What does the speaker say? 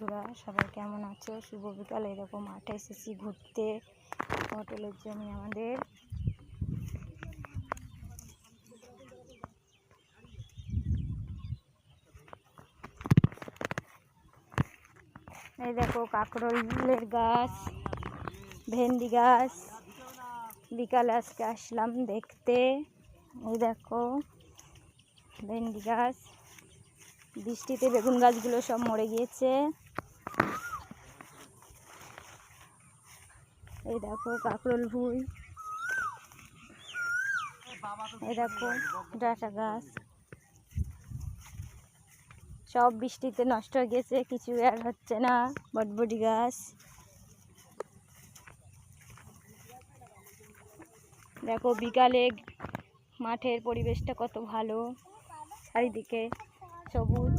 বন্ধুরা, সবাই কেমন আছো? শুভ বিকাল। এরকম মাঠে এসেছি ঘুরতে, পটলের জমি আমাদের। এই দেখো কাঁকরোলের গাছ, ভেন্ডি গাছ। বিকালে আজকে আসলাম দেখতে। এই দেখো ভেন্ডি গাছ, বৃষ্টিতে বেগুন গাছগুলো সব মরে গিয়েছে। এই দেখো কাঁকরোল ভুঁই, এই দেখো ডাঁটা গাছ, সব বৃষ্টিতে নষ্ট হয়ে গেছে, কিছু আর হচ্ছে না। বটবটি গাছ, দেখো বিকালে মাঠের পরিবেশটা কত ভালো, চারিদিকে সবুজ।